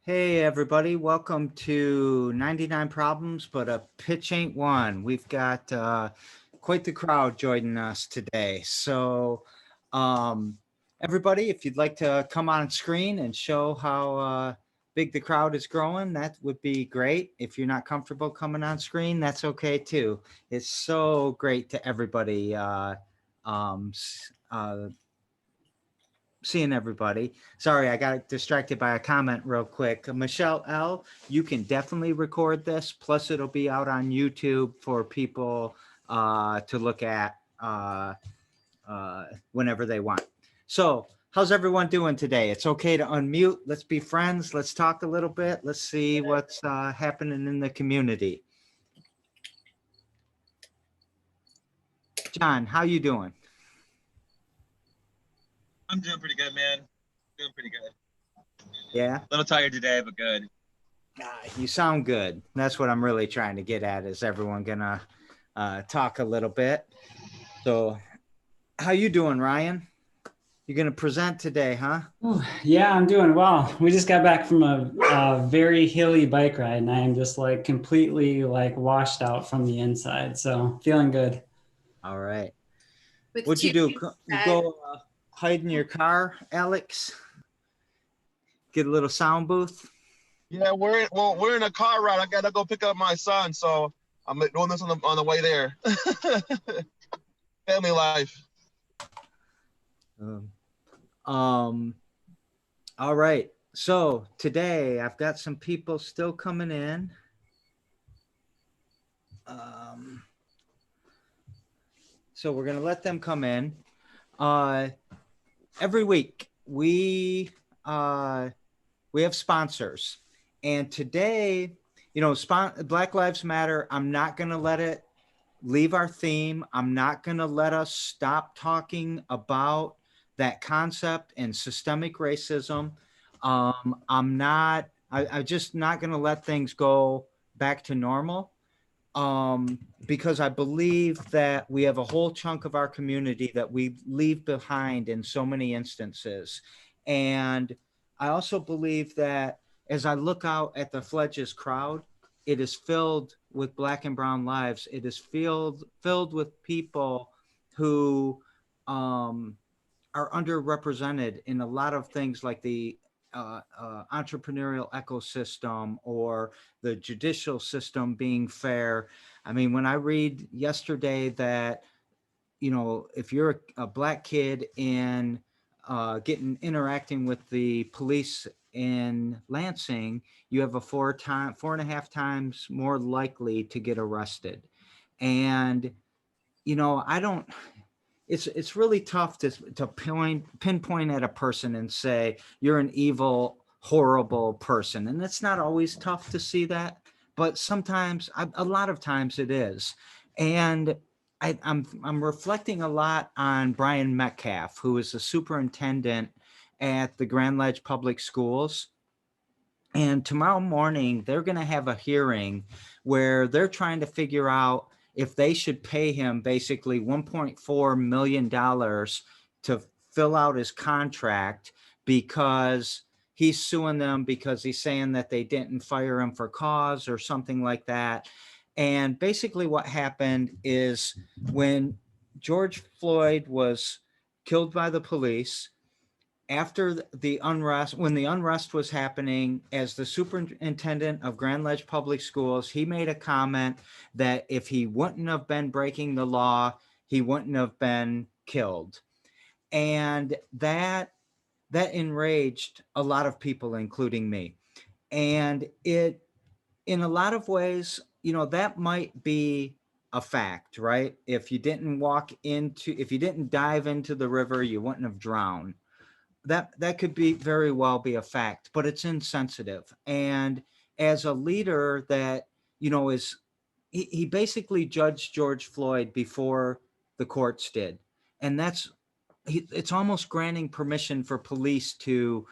Hey everybody, welcome to 99 Problems, but a pitch ain't one. We've got quite the crowd joining us today. So um, everybody, if you'd like to come on screen and show how big the crowd is growing, that would be great. If you're not comfortable coming on screen, that's okay too. It's so great to everybody um, s- uh, seeing everybody. Sorry, I got distracted by a comment real quick. Michelle L., you can definitely record this. Plus, it'll be out on YouTube for people to look at whenever they want. So, how's everyone doing today? It's okay to unmute. Let's be friends. Let's talk a little bit. Let's see what's happening in the community. John, how you doing? I'm doing pretty good, man. Doing pretty good. Yeah. A little tired today, but good. You sound good. That's what I'm really trying to get at. Is everyone gonna talk a little bit? So, how you doing, Ryan? You're gonna present today, huh? Oh, yeah, I'm doing well. We just got back from a very hilly bike ride, and I am just like completely like washed out from the inside. So feeling good. All right. With What'd you two do? You go hide in your car, Alex? Get a little sound booth. Yeah, we're in a car ride. I gotta go pick up my son, so I'm doing this on the way there. Family life. All right. So today I've got some people still coming in. So we're gonna let them come in. Every week we have sponsors, and today, Black Lives Matter. I'm not gonna let it leave our theme. I'm not gonna let us stop talking about that concept and systemic racism. I'm just not gonna let things go back to normal. Because I believe that we have a whole chunk of our community that we leave behind in so many instances. And I also believe that as I look out at the Fledge's crowd, it is filled with Black and brown lives. It is filled with people who are underrepresented in a lot of things like the entrepreneurial ecosystem or the judicial system being fair. I mean, when I read yesterday that, if you're a Black kid and interacting with the police in Lansing, you have a 4.5 times more likely to get arrested. And, I don't, it's really tough to pinpoint at a person and say you're an evil, horrible person, and it's not always tough to see that, but sometimes, a lot of times, it is. And I'm reflecting a lot on Brian Metcalf, who is the superintendent at the Grand Ledge Public Schools. And tomorrow morning, they're going to have a hearing where they're trying to figure out if they should pay him basically $1.4 million to fill out his contract, because he's suing them because he's saying that they didn't fire him for cause or something like that. And basically what happened is when George Floyd was killed by the police, after the unrest, when the unrest was happening, as the superintendent of Grand Ledge Public Schools, he made a comment that if he wouldn't have been breaking the law, he wouldn't have been killed. And that enraged a lot of people, including me. And it, in a lot of ways, that might be a fact, right? If you didn't dive into the river, you wouldn't have drowned. That could be very well be a fact, but it's insensitive. And as a leader that, is, he basically judged George Floyd before the courts did. And it's almost granting permission for police to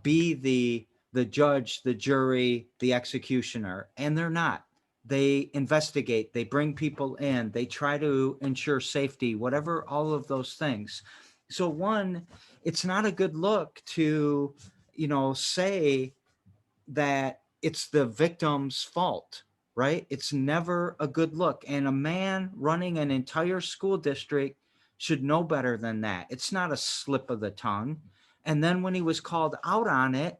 be the judge, the jury, the executioner, and they're not. They investigate, they bring people in, they try to ensure safety, whatever, all of those things. So one, it's not a good look to, say that it's the victim's fault, right? It's never a good look. And a man running an entire school district should know better than that. It's not a slip of the tongue. And then when he was called out on it,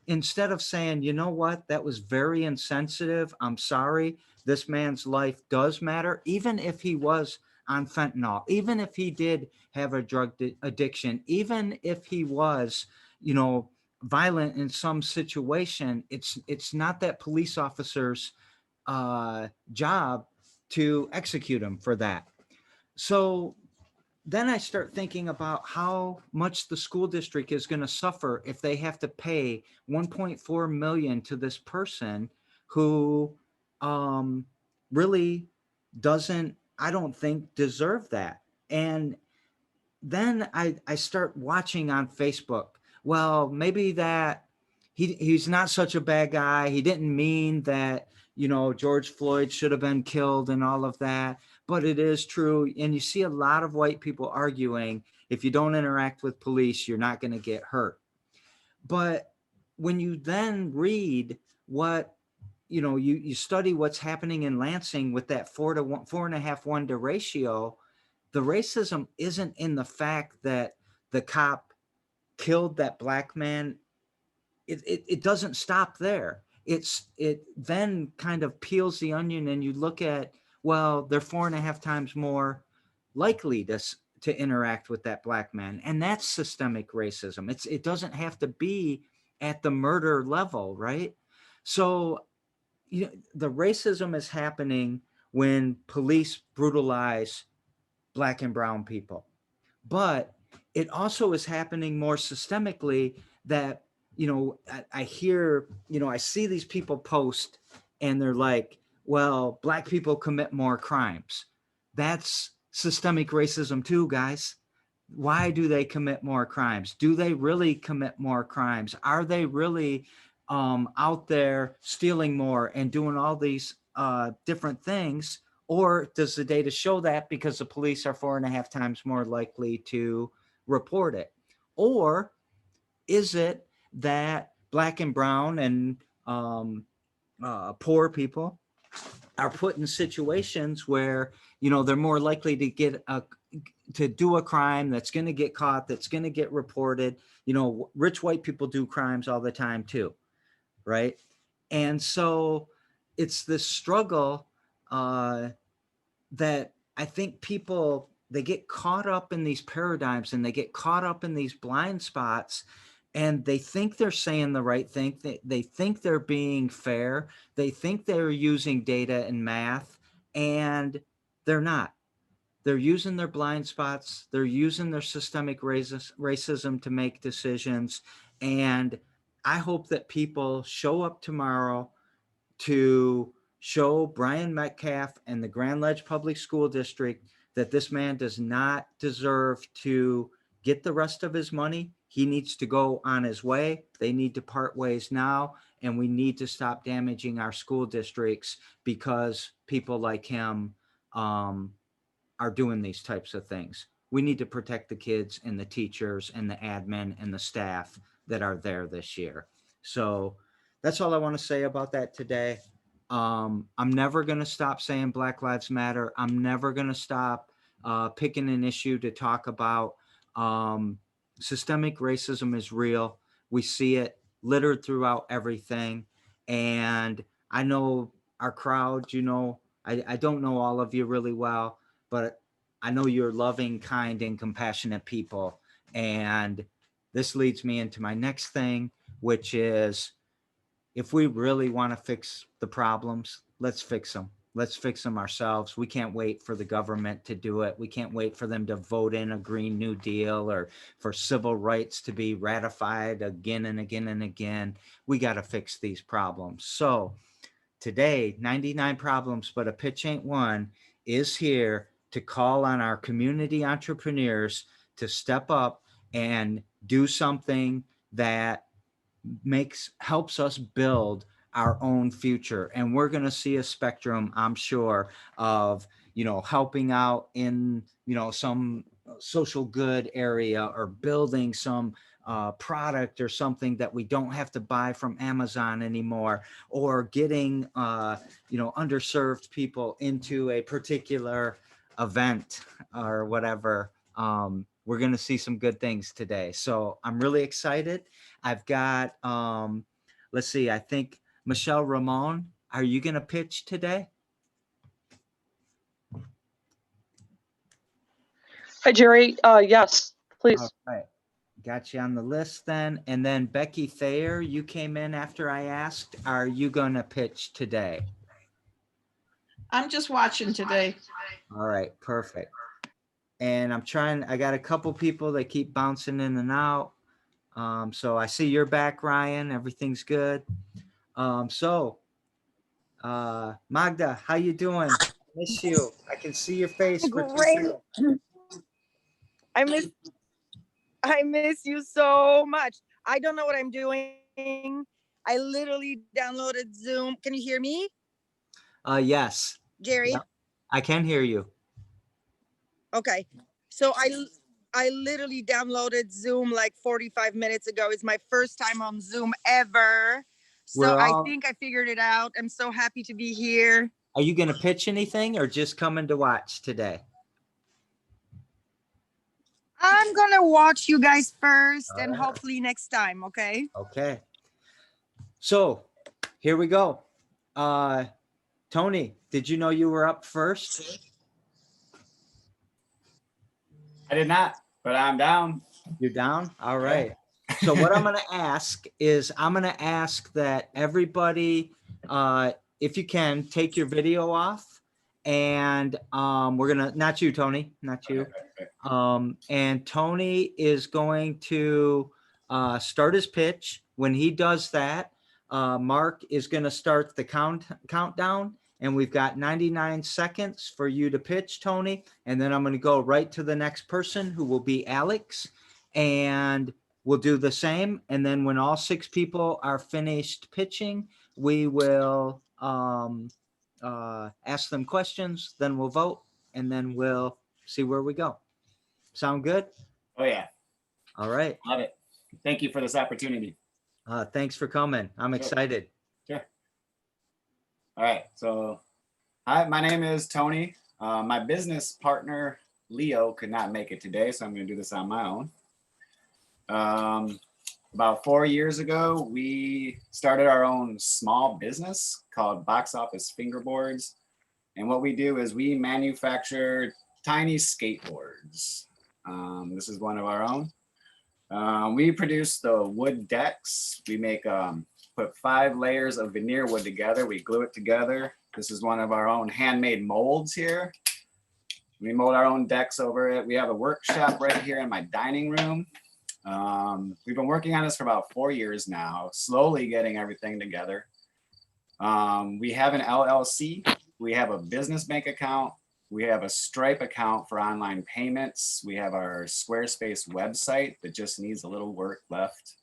instead of saying, you know what, that was very insensitive, I'm sorry, this man's life does matter, even if he was on fentanyl, even if he did have a drug addiction, even if he was, you know, violent in some situation, it's not that police officer's job to execute him for that. So then I start thinking about how much the school district is going to suffer if they have to pay 1.4 million to this person who really doesn't, I don't think, deserve that. And then I start watching on Facebook. Well, maybe that he's not such a bad guy. He didn't mean that, you know, George Floyd should have been killed and all of that. But it is true. And you see a lot of white people arguing, if you don't interact with police, you're not going to get hurt. But when you then read what, you know, you study what's happening in Lansing with that 4.5 to ratio, the racism isn't in the fact that the cop killed that black man. It doesn't stop there. It then kind of peels the onion, and you look at, well, they're 4.5 times more likely to interact with that black man, and that's systemic racism. It doesn't have to be at the murder level, right? So, you know, the racism is happening when police brutalize black and brown people, but it also is happening more systemically that, you know, I hear, you know, I see these people post and they're like, well, black people commit more crimes. That's systemic racism too, guys. Why do they commit more crimes? Do they really commit more crimes? Are they really out there stealing more and doing all these different things? Or does the data show that because the police are 4.5 times more likely to report it? Or is it that black and brown and poor people are put in situations where, you know, they're more likely to do a crime that's going to get caught, that's going to get reported? You know, rich white people do crimes all the time too, right? And so it's this struggle that I think people, they get caught up in these paradigms and they get caught up in these blind spots, and they think they're saying the right thing. They think they're being fair. They think they're using data and math, and they're not. They're using their blind spots. They're using their systemic racism to make decisions. And I hope that people show up tomorrow to show Brian Metcalf and the Grand Ledge Public School District that this man does not deserve to get the rest of his money. He needs to go on his way. They need to part ways now, and we need to stop damaging our school districts because people like him are doing these types of things. We need to protect the kids and the teachers and the admin and the staff that are there this year. So that's all I want to say about that today. I'm never going to stop saying Black Lives Matter. I'm never going to stop picking an issue to talk about. Systemic racism is real. We see it littered throughout everything. And I know our crowd, you know, I don't know all of you really well, but I know you're loving, kind, and compassionate people. And this leads me into my next thing, which is, if we really want to fix the problems, let's fix them. Let's fix them ourselves. We can't wait for the government to do it. We can't wait for them to vote in a Green New Deal or for civil rights to be ratified again and again and again. We got to fix these problems. So today, 99 Problems, but a Pitch Ain't One is here to call on our community entrepreneurs to step up and do something that helps us build our own future. And we're going to see a spectrum, I'm sure, of, you know, helping out in, you know, some social good area or building some product or something that we don't have to buy from Amazon anymore, or getting, underserved people into a particular event or whatever. We're going to see some good things today. So I'm really excited. I've got, let's see, I think Michelle Ramon, are you going to pitch today? Hi, Jerry. Yes, please. All right. Got you on the list then. And then Becky Thayer, you came in after I asked, are you going to pitch today? I'm just watching today. All right, perfect. And I got a couple people that keep bouncing in and out. So I see you're back, Ryan. Everything's good. Magda, how you doing? Miss you. I can see your face. Great. I miss you so much. I don't know what I'm doing. I literally downloaded Zoom. Can you hear me? Yes. Jerry? Yep. I can hear you. Okay. So I literally downloaded Zoom like 45 minutes ago. It's my first time on Zoom ever. So I think I figured it out. I'm so happy to be here. Are you going to pitch anything or just coming to watch today? I'm going to watch you guys first and hopefully next time. Okay. Okay. So here we go. Tony, did you know you were up first? I did not, but I'm down. You're down? All right. So what I'm going to ask is that everybody, if you can, take your video off, and we're going to, not you, Tony, not you. And Tony is going to start his pitch. When he does that, Mark is going to start the countdown. And we've got 99 seconds for you to pitch, Tony. And then I'm going to go right to the next person, who will be Alex. And we'll do the same. And then when all 6 people are finished pitching, we will ask them questions. Then we'll vote. And then we'll see where we go. Sound good? Oh, yeah. All right. Love it. Thank you for this opportunity. Thanks for coming. I'm excited. Sure. All right. So, hi, my name is Tony. My business partner, Leo, could not make it today, so I'm going to do this on my own. About 4 years ago, we started our own small business called Box Office Fingerboards. And what we do is we manufacture tiny skateboards. This is one of our own. We produce the wood decks. We make put 5 layers of veneer wood together. We glue it together. This is one of our own handmade molds here. We mold our own decks over it. We have a workshop right here in my dining room. We've been working on this for about 4 years now, slowly getting everything together. We have an LLC. We have a business bank account. We have a Stripe account for online payments. We have our Squarespace website that just needs a little work left.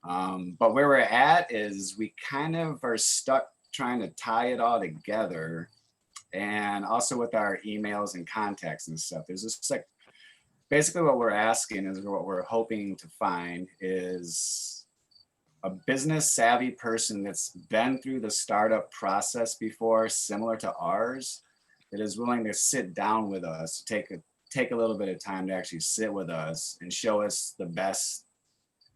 But where we're at is we kind of are stuck trying to tie it all together. And also with our emails and contacts and stuff, there's just like, basically what we're asking is, what we're hoping to find is a business savvy person that's been through the startup process before, similar to ours, that is willing to sit down with us, take a little bit of time to actually sit with us and show us the best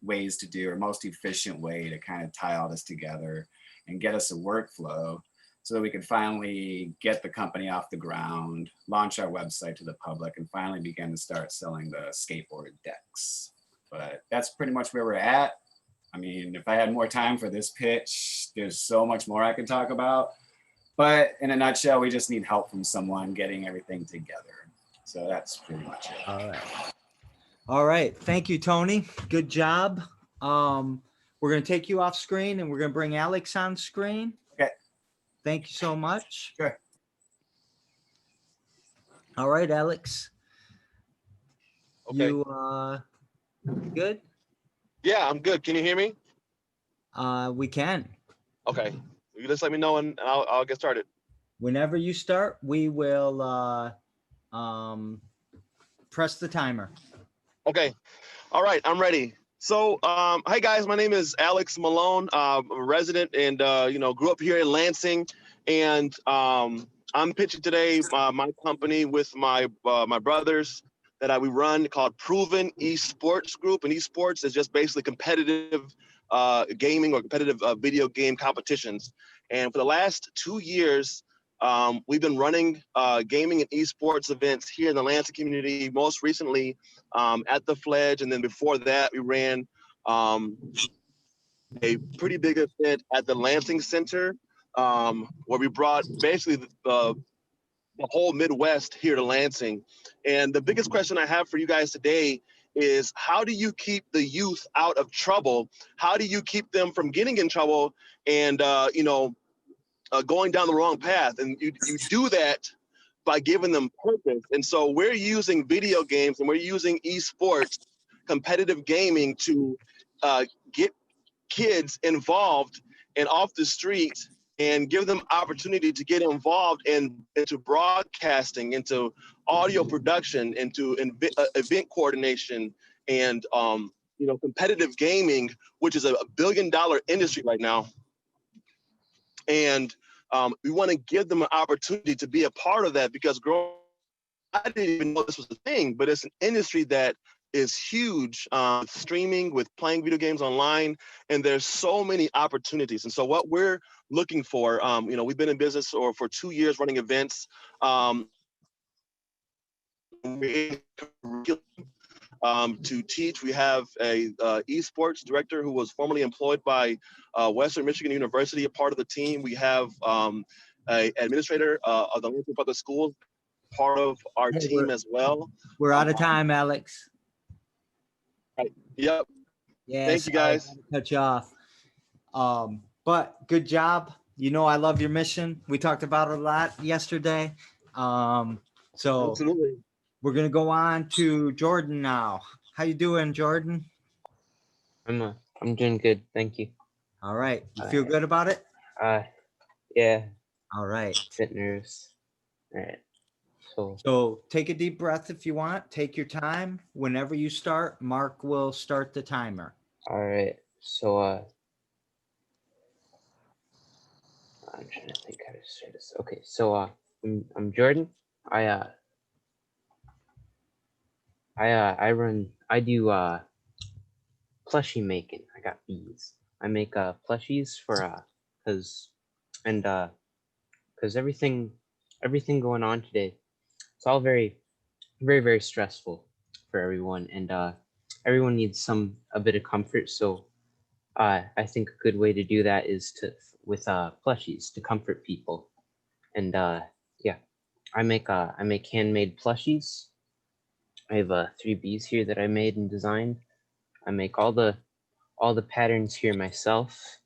ways to do, or most efficient way to kind of tie all this together and get us a workflow so that we can finally get the company off the ground, launch our website to the public, and finally begin to start selling the skateboard decks. But that's pretty much where we're at. I mean, if I had more time for this pitch, there's so much more I could talk about. But in a nutshell, we just need help from someone getting everything together. So that's pretty much it. All right. All right. Thank you, Tony. Good job. We're going to take you off screen and we're going to bring Alex on screen. Okay. Thank you so much. Sure. All right, Alex. Okay. You good? Yeah, I'm good. Can you hear me? We can. Okay. You just let me know and I'll get started. Whenever you start, we will press the timer. Okay. All right. I'm ready. So, hi guys, my name is Alex Malone. I'm a resident and, grew up here in Lansing. And I'm pitching today my company with my brothers that we run called Proven Esports Group. And esports is just basically competitive gaming or competitive video game competitions. And for the last 2 years, we've been running gaming and esports events here in the Lansing community, most recently at the Fledge. And then before that, we ran a pretty big event at the Lansing Center where we brought basically the whole Midwest here to Lansing. And the biggest question I have for you guys today is, how do you keep the youth out of trouble? How do you keep them from getting in trouble and, going down the wrong path? And you do that by giving them purpose. And so we're using video games and we're using esports, competitive gaming, to get kids involved and off the street and give them opportunity to get involved into broadcasting, into audio production, into event coordination, and competitive gaming, which is a $1 billion industry right now. And we want to give them an opportunity to be a part of that, because I didn't even know this was a thing, but it's an industry that is huge, streaming, with playing video games online, and there's so many opportunities. And so what we're looking for, we've been in business for 2 years running events. To teach, we have a esports director who was formerly employed by Western Michigan University, a part of the team. We have an administrator of the Lansing Public Schools, part of our team as well. We're out of time, Alex. Yep. Yeah. Thank you, guys. Cut you off. But good job. I love your mission. We talked about it a lot yesterday. So Absolutely. we're gonna go on to Jordan now. How you doing, Jordan? I'm doing good, thank you. All right. You feel good about it? Yeah. All right. Bit nervous. All right. So take a deep breath if you want. Take your time. Whenever you start, Mark will start the timer. All right. So I'm trying to think how to say this. Okay. So I'm Jordan. I do plushie making. I got bees. I make plushies for because everything going on today, it's all very, very, very stressful for everyone, and everyone needs a bit of comfort. So I think a good way to do that is with plushies to comfort people. And yeah, I make handmade plushies. I have 3 bees here that I made and designed. I make all the patterns here myself.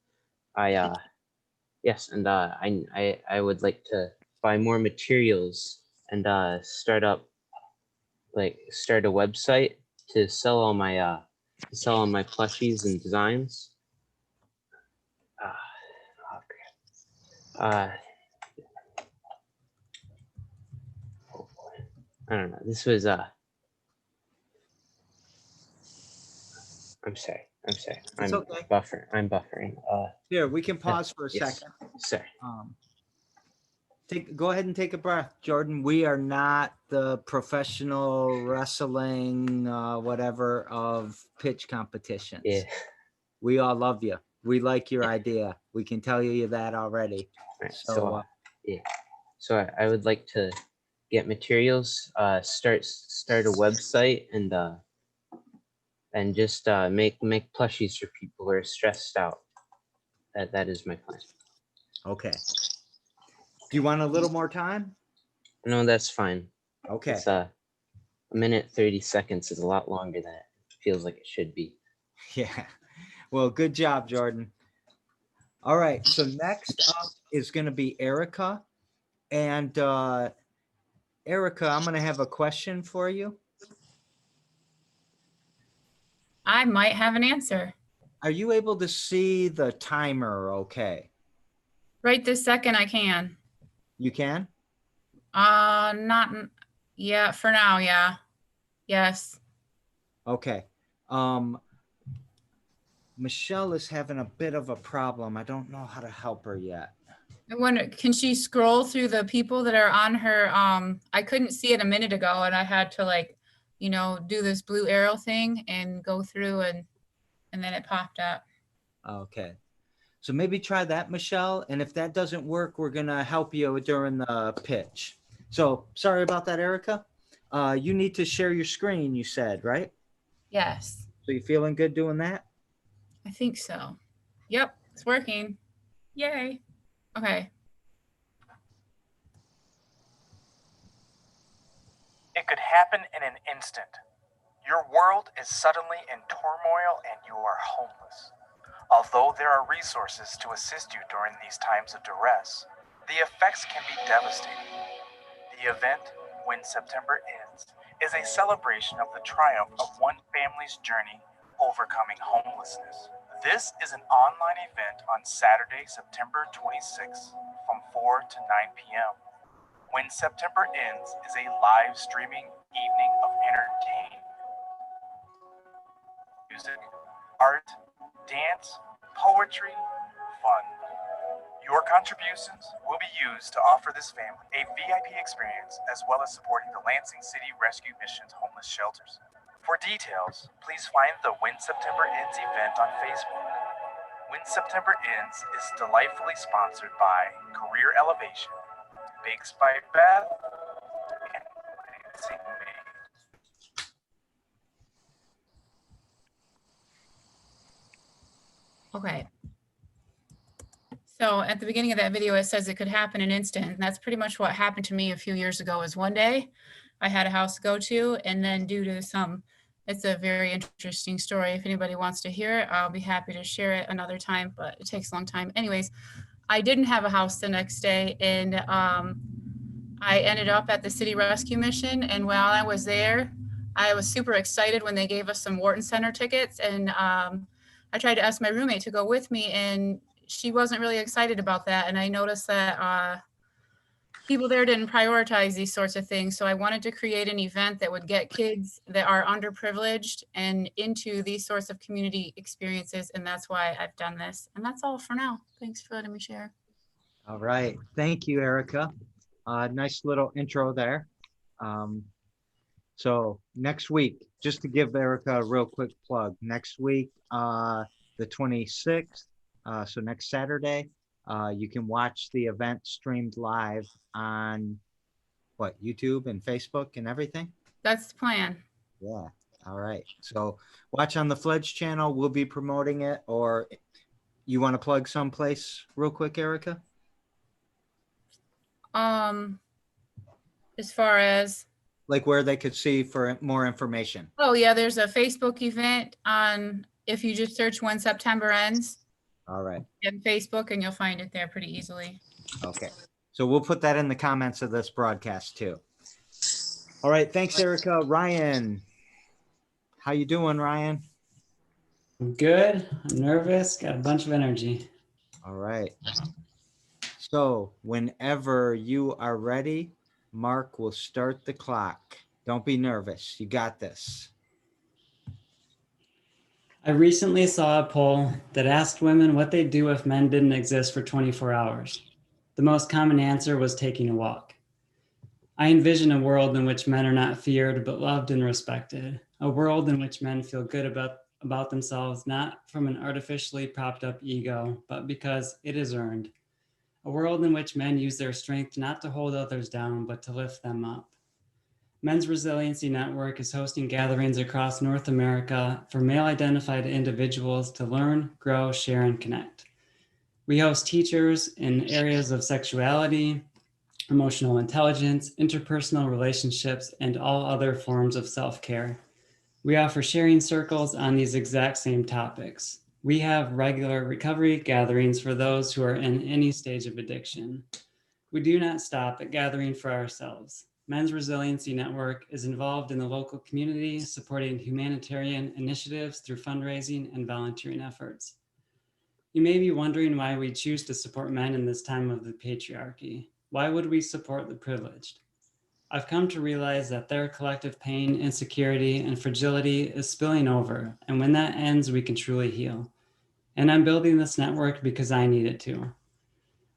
Yes, and I would like to buy more materials and start a website to sell all my plushies and designs. Oh boy, I don't know. This was I'm sorry. I'm okay. buffering. Here, we can pause for a yes. second. Sorry. Go ahead and take a breath, Jordan. We are not the professional wrestling, whatever, of pitch competitions. Yeah. We all love you. We like your idea. We can tell you that already. Right. So yeah. So I would like to get materials, start a website, and just make plushies for people who are stressed out. That is my plan. Okay. Do you want a little more time? No, that's fine. Okay. It's a minute 30 seconds is a lot longer than it feels like it should be. Yeah. Well, good job, Jordan. All right. So next up is going to be Erica. And Erica, I'm going to have a question for you. I might have an answer. Are you able to see the timer okay? Right this second I can. You can? Not yeah, for now, yeah. Yes. Okay. Michelle is having a bit of a problem. I don't know how to help her yet. I wonder, can she scroll through the people that are on her? I couldn't see it a minute ago and I had to like, do this blue arrow thing and go through and then it popped up. Okay. So maybe try that, Michelle. And if that doesn't work, we're going to help you during the pitch. So sorry about that, Erica. You need to share your screen, you said, right? Yes, So you feeling good doing that? I think so. Yep, it's working. Yay. Okay. It could happen in an instant. Your world is suddenly in turmoil and you are homeless. Although there are resources to assist you during these times of duress, the effects can be devastating. The event, When September Ends, is a celebration of the triumph of one family's journey overcoming homelessness. This is an online event on Saturday, September 26th from 4 to 9 p.m. When September Ends is a live streaming evening of entertainment, music, art, dance, poetry, fun. Your contributions will be used to offer this family a VIP experience as well as supporting the Lansing City Rescue Mission's homeless shelters. For details, please find the When September Ends event on Facebook. When September Ends is delightfully sponsored by Career Elevation, Bakes by Beth, and Lansing Maine. Okay. So at the beginning of that video, it says it could happen in an instant. And that's pretty much what happened to me a few years ago. Is one day I had a house to go to, and then due to it's a very interesting story. If anybody wants to hear it, I'll be happy to share it another time, but it takes a long time. Anyways, I didn't have a house the next day, and I ended up at the City Rescue Mission. And while I was there, I was super excited when they gave us some Wharton Center tickets. And I tried to ask my roommate to go with me, and she wasn't really excited about that. And I noticed that people there didn't prioritize these sorts of things. So I wanted to create an event that would get kids that are underprivileged and into these sorts of community experiences. And that's why I've done this. And that's all for now. Thanks for letting me share. All right. Thank you, Erica. Nice little intro there. So next week, just to give Erica a real quick plug, next week, the 26th, so next Saturday, you can watch the event streamed live on YouTube and Facebook and everything? That's the plan. Yeah. All right. So watch on the Fledge channel. We'll be promoting it. Or you want to plug someplace real quick, Erica? As far as like where they could see for more information. Oh yeah, there's a Facebook event on, if you just search When September Ends. All right. In Facebook, and you'll find it there pretty easily. Okay. So we'll put that in the comments of this broadcast too. All right. Thanks, Erica. Ryan, how you doing, Ryan? I'm good. I'm nervous. Got a bunch of energy. All right. So whenever you are ready, Mark will start the clock. Don't be nervous. You got this. I recently saw a poll that asked women what they'd do if men didn't exist for 24 hours. The most common answer was taking a walk. I envision a world in which men are not feared, but loved and respected. A world in which men feel good about themselves, not from an artificially propped up ego, but because it is earned. A world in which men use their strength not to hold others down, but to lift them up. Men's Resiliency Network is hosting gatherings across North America for male-identified individuals to learn, grow, share, and connect. We host teachers in areas of sexuality, emotional intelligence, interpersonal relationships, and all other forms of self-care. We offer sharing circles on these exact same topics. We have regular recovery gatherings for those who are in any stage of addiction. We do not stop at gathering for ourselves. Men's Resiliency Network is involved in the local community, supporting humanitarian initiatives through fundraising and volunteering efforts. You may be wondering why we choose to support men in this time of the patriarchy. Why would we support the privileged? I've come to realize that their collective pain, insecurity, and fragility is spilling over, and when that ends, we can truly heal. And I'm building this network because I need it to.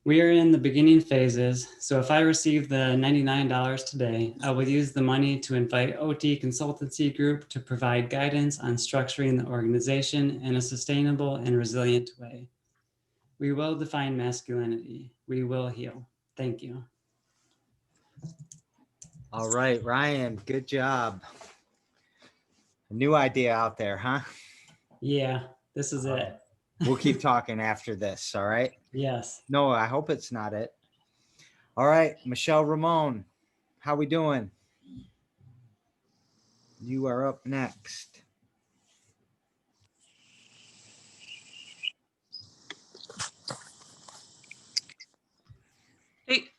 We are in the beginning phases, so if I receive the $99 today, I will use the money to invite OT Consultancy Group to provide guidance on structuring the organization in a sustainable and resilient way. We will define masculinity. We will heal. Thank you. All right, Ryan, good job. A new idea out there, huh? Yeah, this is it. We'll keep talking after this, all right? Yes. No, I hope it's not it. All right, Michelle Ramon, how we doing? You are up next.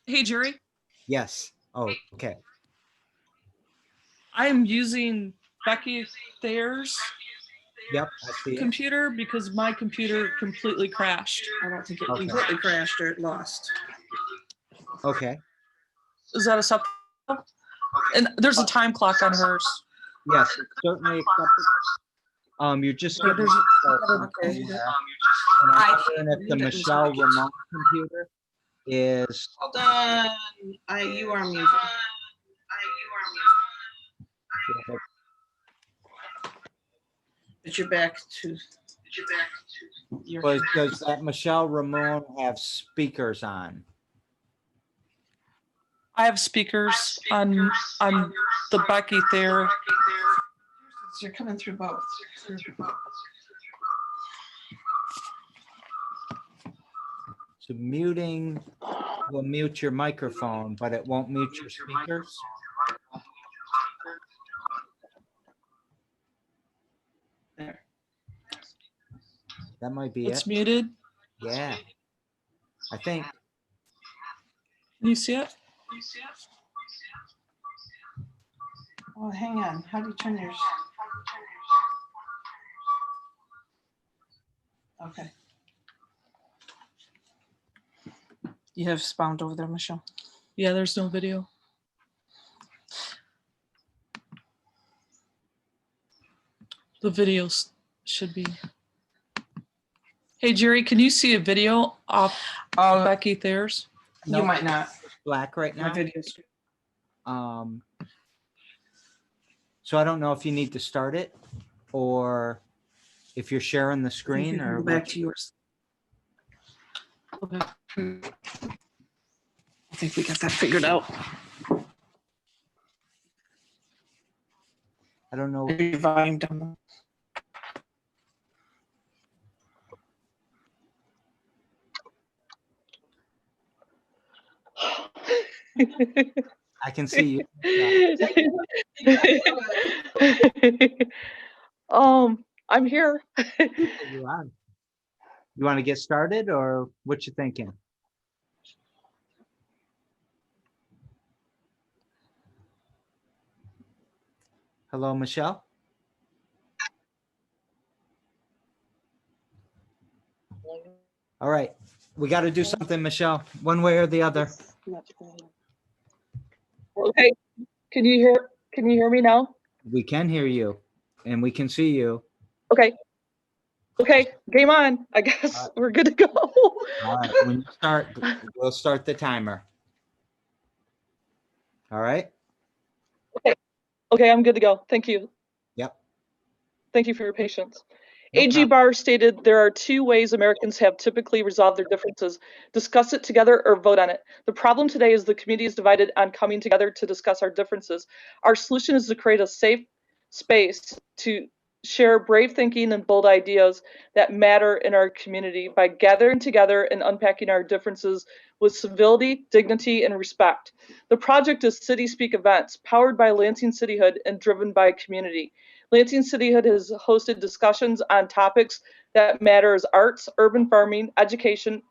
Hey, Jerry. Yes. Oh, okay. I am using Becky Thayer's Yep, I see it. computer because my computer completely crashed. I don't think it Okay. completely crashed or it lost. Okay. Is that acceptable? And there's a time clock on hers. Yes, it's certainly acceptable. You're just getting there's okay. And I'm wondering if the Michelle Ramon computer is. Hold on. You are muted. But you're back to. But does that Michelle Ramon have speakers on? I have speakers on the Becky Thayer. You're coming through both. So muting will mute your microphone, but it won't mute your speakers. There. That might be It's it. muted. Yeah, I think. Can you see it? Oh, hang on. How do you turn yours? Okay. You have sound over there, Michelle? Yeah, there's no video. The videos should be. Hey, Jerry, can you see a video off Becky Thayer's? No, You might not. it's black right My now. videos. So I don't know if you need to start it or if you're sharing the screen or Go back to yours. Okay. I think we got that figured out. I don't know. Volume down. I can see you. I'm here. You're on. You want to get started or what you thinking? Hello, Michelle. All right. We got to do something, Michelle, one way or the other. Okay. Can you hear me now? We can hear you and we can see you. Okay. Okay, game on. I guess we're good to go. All right. When you start, we'll start the timer. All right. Okay, I'm good to go. Thank you. Yep. Thank you for your patience. No A.G. problem. Barr stated there are two ways Americans have typically resolved their differences: discuss it together or vote on it. The problem today is the community is divided on coming together to discuss our differences. Our solution is to create a safe space to share brave thinking and bold ideas that matter in our community by gathering together and unpacking our differences with civility, dignity, and respect. The project is City Speak events, powered by Lansing Cityhood and driven by community. Lansing Cityhood has hosted discussions on topics that matter as arts, urban farming, education,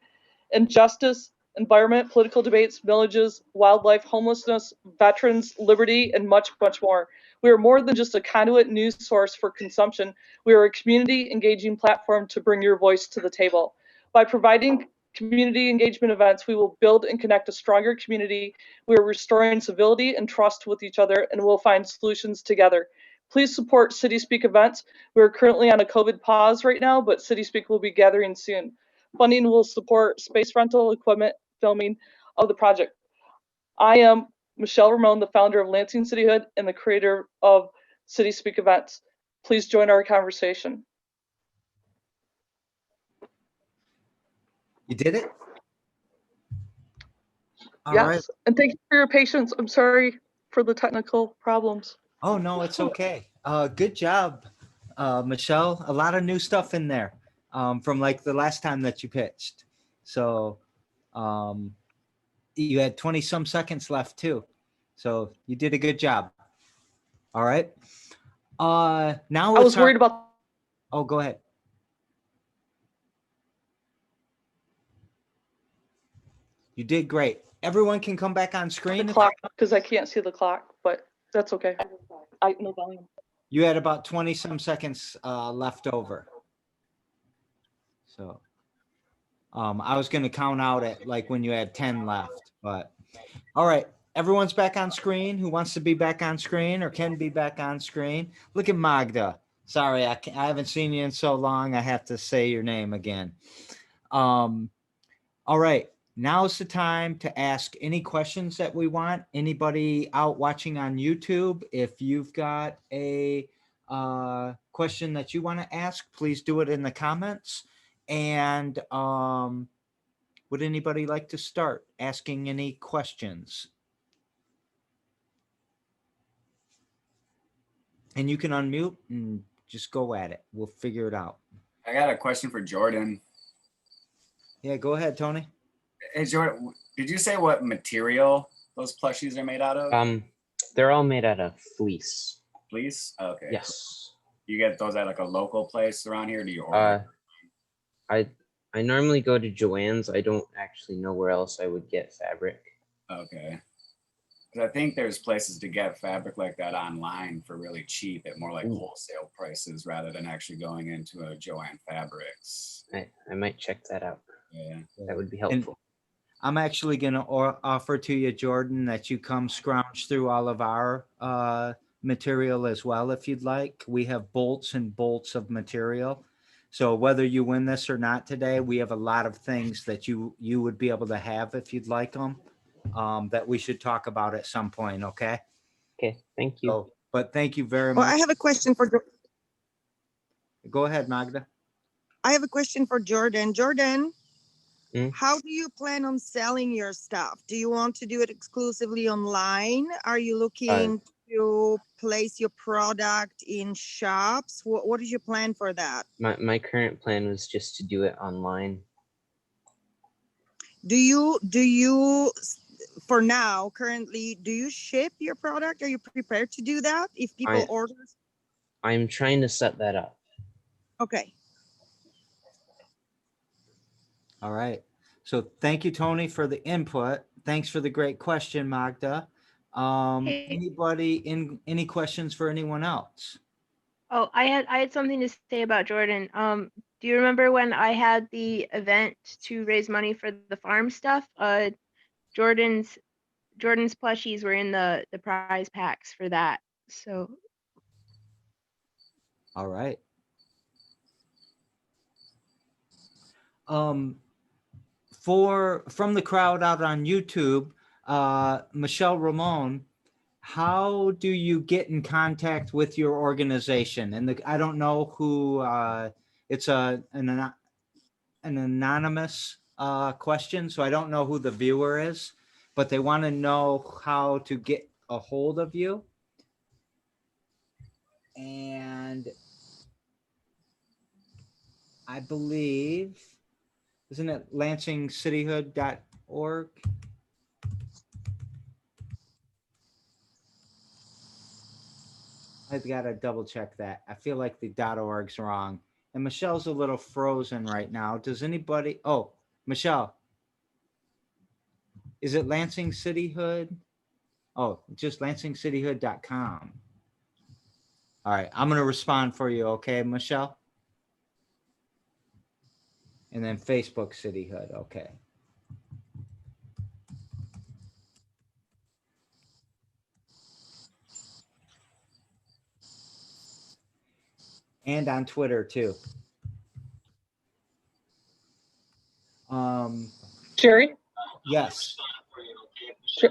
and justice, environment, political debates, villages, wildlife, homelessness, veterans, liberty, and much, much more. We are more than just a conduit news source for consumption. We are a community engaging platform to bring your voice to the table. By providing community engagement events, we will build and connect a stronger community. We are restoring civility and trust with each other, and we'll find solutions together. Please support City Speak events. We're currently on a COVID pause right now, but City Speak will be gathering soon. Funding will support space rental, equipment, filming of the project. I am Michelle Ramon, the founder of Lansing Cityhood and the creator of City Speak events. Please join our conversation. You did it? All yes, right. and thank you for your patience. I'm sorry for the technical problems. Oh, no, it's okay. Good job, Michelle. A lot of new stuff in there from like the last time that you pitched. So you had 20 some seconds left too. So you did a good job. All right. Now I was worried about. Oh, go ahead. You did great. Everyone can come back on screen. The clock, because I can't see the clock, but that's okay. No volume. You had about 20 some seconds left over. So I was going to count out at like when you had 10 left, but all right. Everyone's back on screen. Who wants to be back on screen or can be back on screen? Look at Magda. Sorry, I haven't seen you in so long. I have to say your name again. All right. Now's the time to ask any questions that we want. Anybody out watching on YouTube, if you've got a question that you want to ask, please do it in the comments. And would anybody like to start asking any questions? And you can unmute and just go at it. We'll figure it out. I got a question for Jordan. Yeah, go ahead, Tony. Hey, Jordan, did you say what material those plushies are made out of? They're all made out of fleece. Fleece? Okay. Yes. You get those at like a local place around here? Or do you order? I normally go to Joann's. I don't actually know where else I would get fabric. Okay. Because I think there's places to get fabric like that online for really cheap at more like wholesale prices rather than actually going into a Joann Fabrics. I might check that out. Yeah. That would be helpful. I'm actually going to offer to you, Jordan, that you come scrounge through all of our material as well, if you'd like. We have bolts and bolts of material. So whether you win this or not today, we have a lot of things that you would be able to have if you'd like them that we should talk about at some point. Okay. Okay. Thank you. So, but thank you very much. Well, I have a question for. Go ahead, Magda. I have a question for Jordan. Jordan, Mm. how do you plan on selling your stuff? Do you want to do it exclusively online? Are you looking to place your product in shops? What is your plan for that? My current plan was just to do it online. Do you for now currently do you ship your product? Are you prepared to do that if people order? I'm trying to set that up. Okay. All right. So thank you, Tony, for the input. Thanks for the great question, Magda. Anybody any questions for anyone else? Oh, I had something to say about Jordan. Do you remember when I had the event to raise money for the farm stuff? Jordan's plushies were in the prize packs for that. So. All right. From the crowd out on YouTube, Michelle Ramon, how do you get in contact with your organization? And I don't know who, it's an anonymous question, so I don't know who the viewer is, but they want to know how to get a hold of you. And I believe, isn't it lansingcityhood.org? I've got to double check that. I feel like the .org's wrong. And Michelle's a little frozen right now. Does anybody? Oh, Michelle. Is it Lansing Cityhood? Oh, just lansingcityhood.com. All right. I'm going to respond for you. Okay, Michelle? And then Facebook Cityhood. Okay. and on Twitter too. Jerry? Yes. Sure.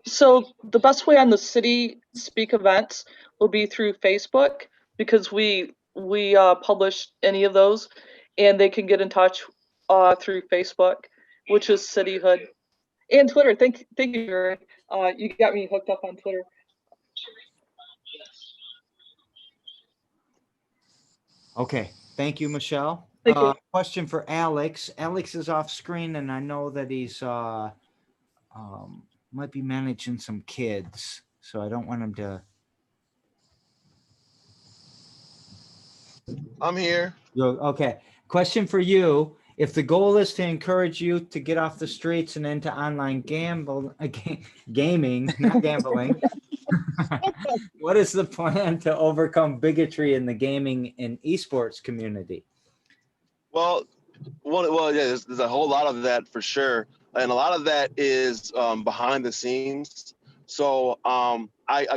So the best way on the city speak events will be through Facebook, because we publish any of those, and they can get in touch through Facebook, which is Cityhood, and Twitter. Thank you, Jerry. You got me hooked up on Twitter. Okay. Thank you, Michelle. Thank you. Question for Alex. Alex is off screen, and I know that he's might be managing some kids, so I don't want him to. I'm here. Okay. Question for you. If the goal is to encourage youth to get off the streets and into online gaming, not gambling, what is the plan to overcome bigotry in the gaming and esports community? Well, yeah, there's a whole lot of that for sure, and a lot of that is behind the scenes. So I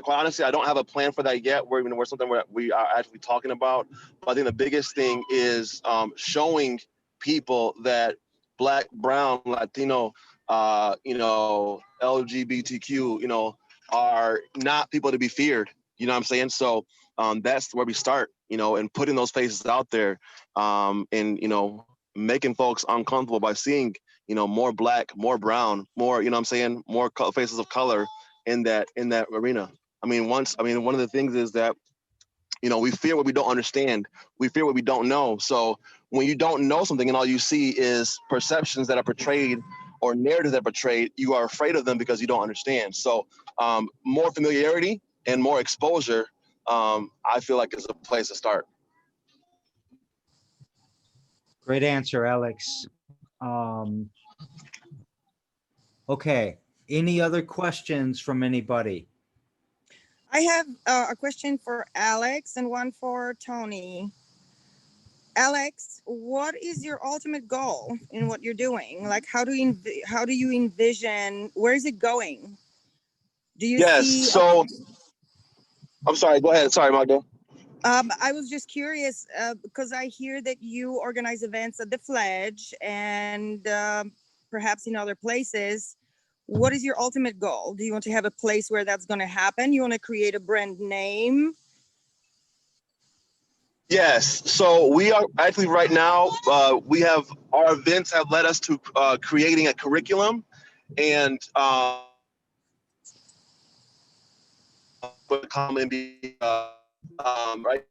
quite honestly, I don't have a plan for that yet. We're something we are actually talking about. But I think the biggest thing is showing people that Black, Brown, Latino, LGBTQ, are not people to be feared. You know what I'm saying? So that's where we start, and putting those faces out there, and making folks uncomfortable by seeing more Black, more brown, more more faces of color in that arena. One of the things is that we fear what we don't understand. We fear what we don't know. So when you don't know something and all you see is perceptions that are portrayed or narratives that are portrayed, you are afraid of them because you don't understand. So more familiarity and more exposure, I feel like, is a place to start. Great answer, Alex. Okay. Any other questions from anybody? I have a question for Alex and one for Tony. Alex, what is your ultimate goal in what you're doing? Like, how do you envision, where is it going? Do you see? So I'm sorry. Go ahead. Sorry, Magda. I was just curious because I hear that you organize events at the Fledge and perhaps in other places. What is your ultimate goal? Do you want to have a place where that's going to happen? You want to create a brand name? Yes. So we are actually right now, we have, our events have led us to creating a curriculum, and come and be right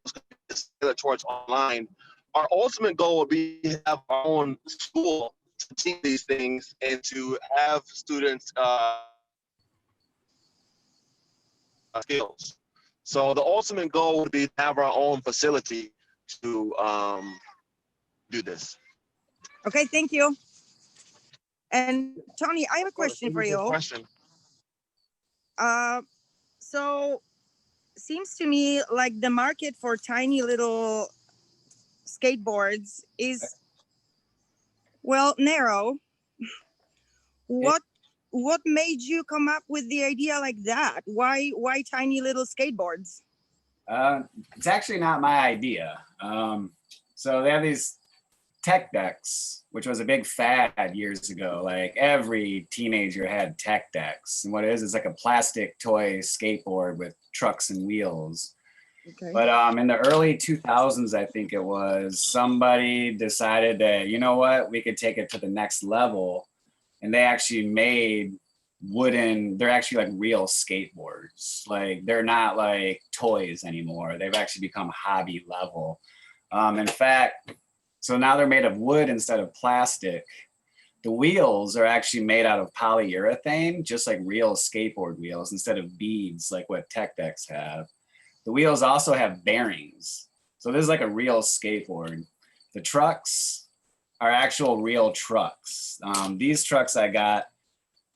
towards online. Our ultimate goal would be to have our own school to teach these things and to have students skills. So the ultimate goal would be to have our own facility to do this. Okay, thank you. And Tony, I have a question for you. So seems to me like the market for tiny little skateboards is, well, narrow. What made you come up with the idea like that? Why tiny little skateboards? It's actually not my idea. So they have these tech decks, which was a big fad years ago. Like every teenager had tech decks. And what it is like a plastic toy skateboard with trucks and wheels. Okay. But in the early 2000s, I think it was, somebody decided that, you know what, we could take it to the next level. And they actually made they're actually like real skateboards. Like they're not like toys anymore. They've actually become hobby level. In fact, so now they're made of wood instead of plastic. The wheels are actually made out of polyurethane, just like real skateboard wheels, instead of beads like what tech decks have. The wheels also have bearings. So this is like a real skateboard. The trucks are actual real trucks. These trucks I got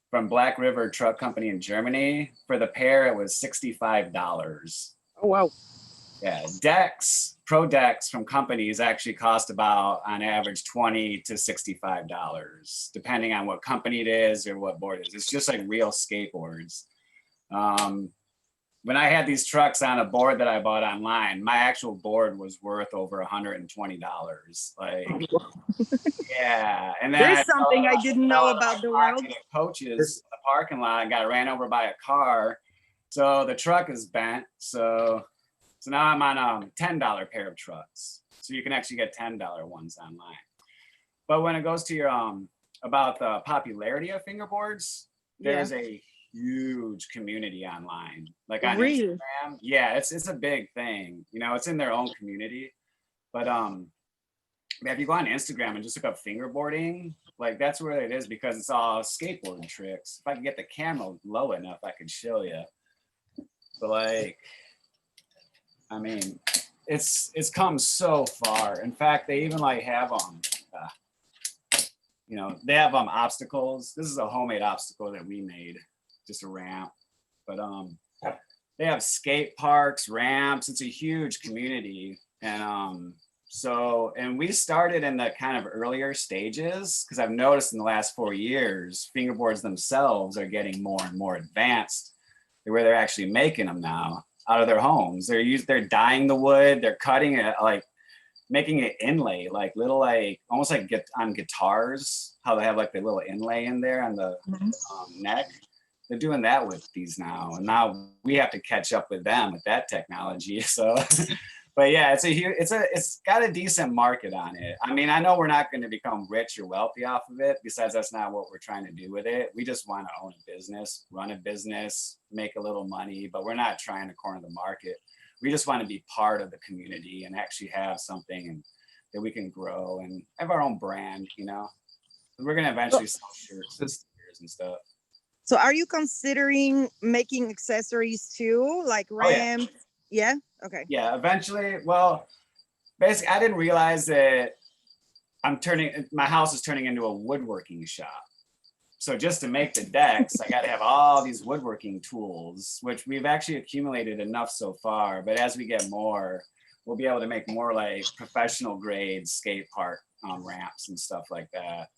from Black River Truck Company in Germany. For the pair, it was $65. Oh, wow. Yeah, pro decks from companies actually cost about, on average, $20 to $65, depending on what company it is or what board it is. It's just like real skateboards. when I had these trucks on a board that I bought online, my actual board was worth over $120. Like, yeah. And then There's something I didn't know about the world. Coaches in the parking lot and got ran over by a car. So the truck is bent. So now I'm on a $10 pair of trucks. So you can actually get $10 ones online. But when it goes to your about the popularity of fingerboards, there's a huge community online, like on Instagram. Yeah, it's a big thing. You know, it's in their own community. But if you go on Instagram and just look up fingerboarding, like that's where it is, because it's all skateboarding tricks. If I could get the camera low enough, I could show you. But like, I mean, it's come so far. In fact, they even like have you know, they have obstacles. This is a homemade obstacle that we made, just a ramp. But they have skate parks, ramps. It's a huge community. And and we started in the kind of earlier stages, because I've noticed in the last 4 years, fingerboards themselves are getting more and more advanced, where they're actually making them now out of their homes. They're dyeing the wood, they're cutting it, like making it inlay, like little, like almost like on guitars, how they have like the little inlay in there on the neck. They're doing that with these now, and now we have to catch up with them with that technology. So, but yeah, it's got a decent market on it. I mean, I know we're not going to become rich or wealthy off of it. Besides, that's not what we're trying to do with it. We just want to own a business, run a business, make a little money, but we're not trying to corner the market. We just want to be part of the community and actually have something that we can grow and have our own brand, you know. We're going to eventually sell shirts and stickers and stuff. So are you considering making accessories too, like ramps? Oh, yeah. Okay. Yeah, eventually. Well, basically, I didn't realize that my house is turning into a woodworking shop. So just to make the decks, I got to have all these woodworking tools, which we've actually accumulated enough so far. But as we get more, we'll be able to make more like professional grade skate park ramps and stuff like that,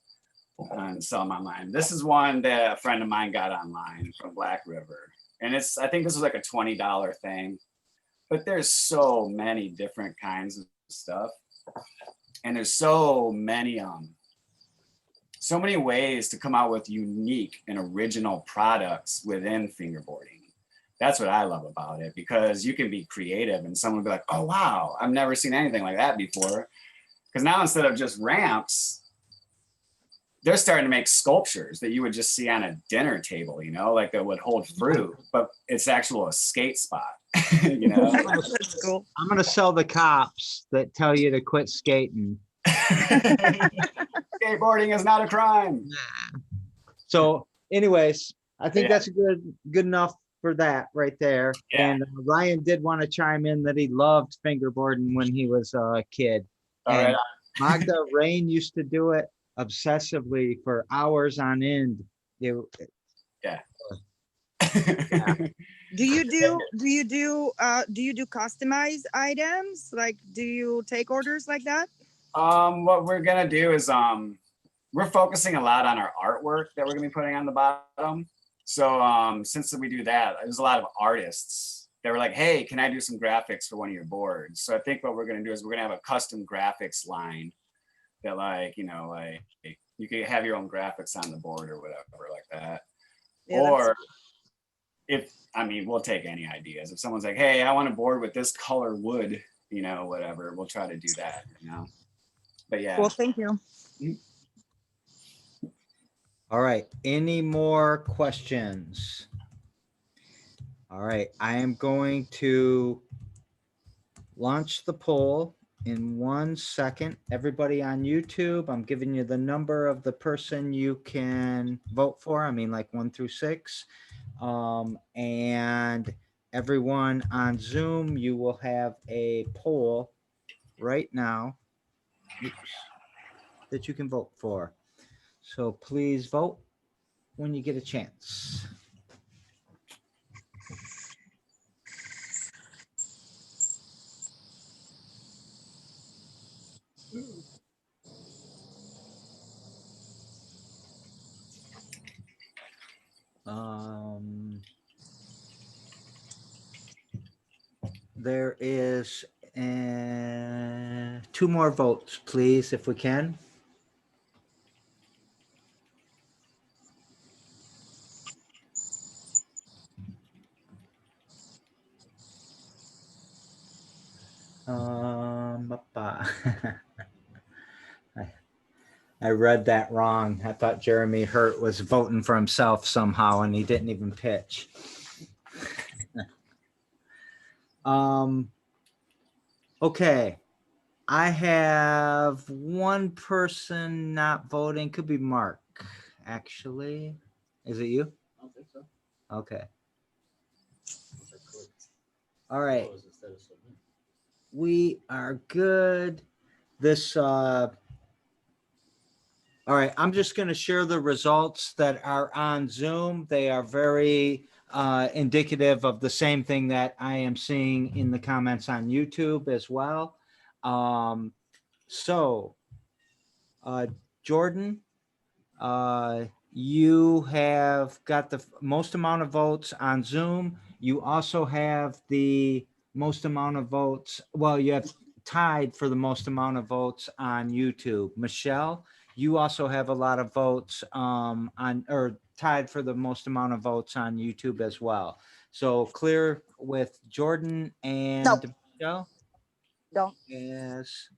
and sell them online. This is one that a friend of mine got online from Black River, and I think this was like a $20 thing. But there's so many different kinds of stuff, and there's so many ways to come out with unique and original products within fingerboarding. That's what I love about it, because you can be creative and someone will be like, oh, wow, I've never seen anything like that before. Because now instead of just ramps, they're starting to make sculptures that you would just see on a dinner table, you know, like that would hold fruit, but it's actual a skate spot, you know? That's cool. I'm going to sell the cops that tell you to quit skating. Skateboarding is not a crime. So anyways, I think that's good enough for that right there. Yeah. And Ryan did want to chime in that he loved fingerboarding when he was a kid. And Magda Rain used to do it obsessively for hours on end. Do you do customized items? Like, do you take orders like that? What we're gonna do is we're focusing a lot on our artwork that we're gonna be putting on the bottom. So since we do that, there's a lot of artists that were like, hey, can I do some graphics for one of your boards? So I think what we're gonna do is we're gonna have a custom graphics line that, like, you know, like you can have your own graphics on the board or whatever like that. Yeah, or we'll take any ideas. If someone's like, hey, I want a board with this color wood, you know, whatever, we'll try to do that, you know. But yeah. Well, thank you. All right. Any more questions? All right. I am going to launch the poll in 1 second. Everybody on YouTube, I'm giving you the number of the person you can vote for. I mean, like 1 through 6. And everyone on Zoom, you will have a poll right now that you can vote for. So please vote when you get a chance. there is 2 more votes, please, if we can. I read that wrong. I thought Jeremy Hurt was voting for himself somehow, and he didn't even pitch. Okay. I have one person not voting. Could be Mark, actually. Is it you? I don't think so. Okay. All right. We are good. This, all right, I'm just going to share the results that are on Zoom. They are very indicative of the same thing that I am seeing in the comments on YouTube as well. So, Jordan, you have got the most amount of votes on Zoom. You also have the most amount of votes. Well, you have tied for the most amount of votes on YouTube. Michelle, you also have a lot of votes on, or tied for the most amount of votes on YouTube as well. So clear with Jordan and Michelle as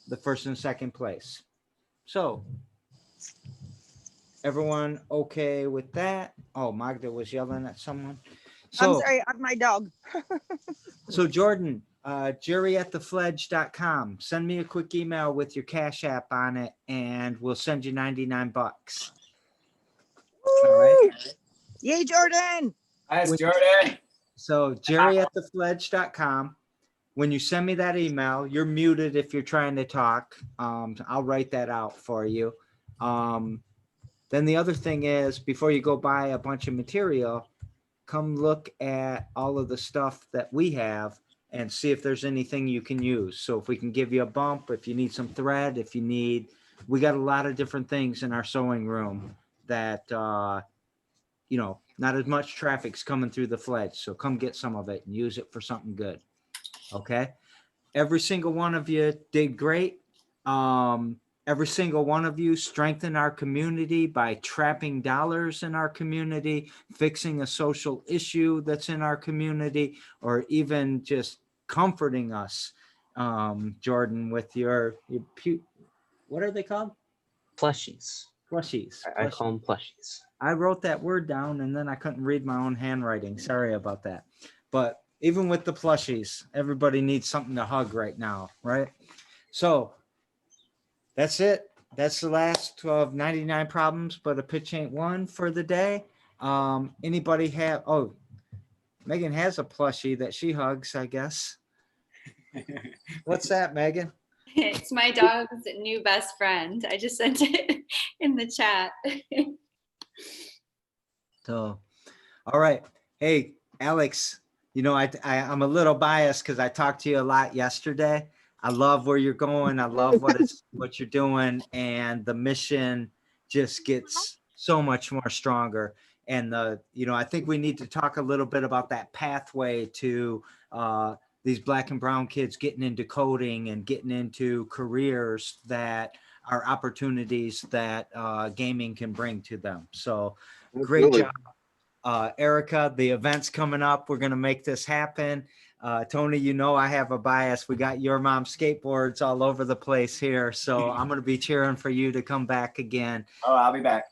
the first and second place. So everyone okay with that? Oh, Magda was yelling at someone. So, I'm sorry, I'm my dog. so Jordan, jerry@thefledge.com. Send me a quick email with your Cash App on it, and we'll send you 99 bucks. All right. Yay, Jordan. Nice, Jordan. So jerry@thefledge.com. When you send me that email, you're muted if you're trying to talk. I'll write that out for you. Then the other thing is, before you go buy a bunch of material, come look at all of the stuff that we have and see if there's anything you can use. So if we can give you a bump, if you need some thread, if you need, we got a lot of different things in our sewing room that, you know, not as much traffic's coming through the Fledge. So come get some of it and use it for something good. Okay. Every single one of you did great. Every single one of you strengthen our community by trapping dollars in our community, fixing a social issue that's in our community, or even just comforting us, Jordan, with your what are they called? Plushies. Plushies. I call them plushies. I wrote that word down and then I couldn't read my own handwriting. Sorry about that. But even with the plushies, everybody needs something to hug right now, right? So that's it. That's the last of 99 problems, but a pitch ain't one for the day. Anybody have, oh, Megan has a plushie that she hugs, I guess. What's that, Megan? It's my dog's new best friend. I just sent it in the chat. So, all right. Hey, Alex, you know, I'm a little biased because I talked to you a lot yesterday. I love where you're going. I love what you're doing. And the mission just gets so much more stronger. And you know, I think we need to talk a little bit about that pathway to these Black and brown kids getting into coding and getting into careers that are opportunities that gaming can bring to them. So great job. Erica, the event's coming up. We're going to make this happen. Tony, you know I have a bias. We got your mom's skateboards all over the place here. So I'm going to be cheering for you to come back again. Oh, I'll be back.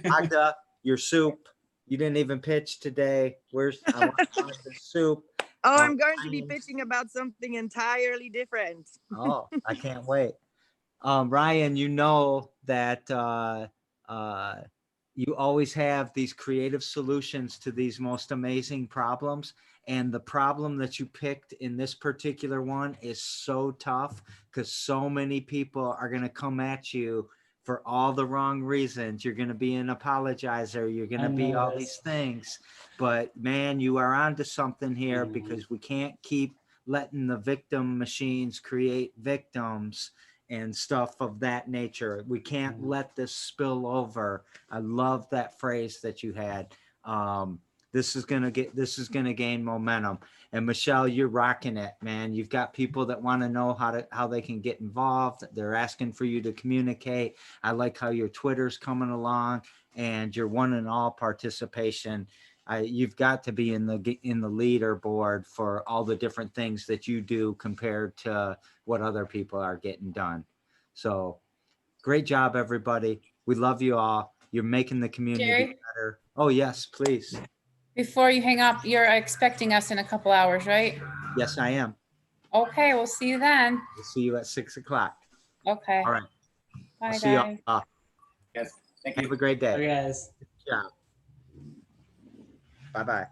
Magda, your soup. You didn't even pitch today. I want the soup. Oh, I'm going to be pitching about something entirely different. Oh, I can't wait. Ryan, you know that you always have these creative solutions to these most amazing problems. And the problem that you picked in this particular one is so tough because so many people are going to come at you for all the wrong reasons. You're going to be an apologizer. You're going to be all these things. But man, you are onto something here because we can't keep letting the victim machines create victims and stuff of that nature. We can't let this spill over. I love that phrase that you had. this is gonna gain momentum. And Michelle, you're rocking it, man. You've got people that want to know how they can get involved. They're asking for you to communicate. I like how your Twitter's coming along and your one and all participation. You've got to be in the leaderboard for all the different things that you do compared to what other people are getting done. So great job, everybody. We love you all. You're making the community Jerry? better. Oh, yes, please. Before you hang up, you're expecting us in a couple hours, right? Yes, I am. Okay, we'll see you then. We'll see you at 6 o'clock. Okay. All right. Bye, I'll guys. see you all. Yes. Thank you. Have a great day. Bye, guys. Yeah. Bye-bye.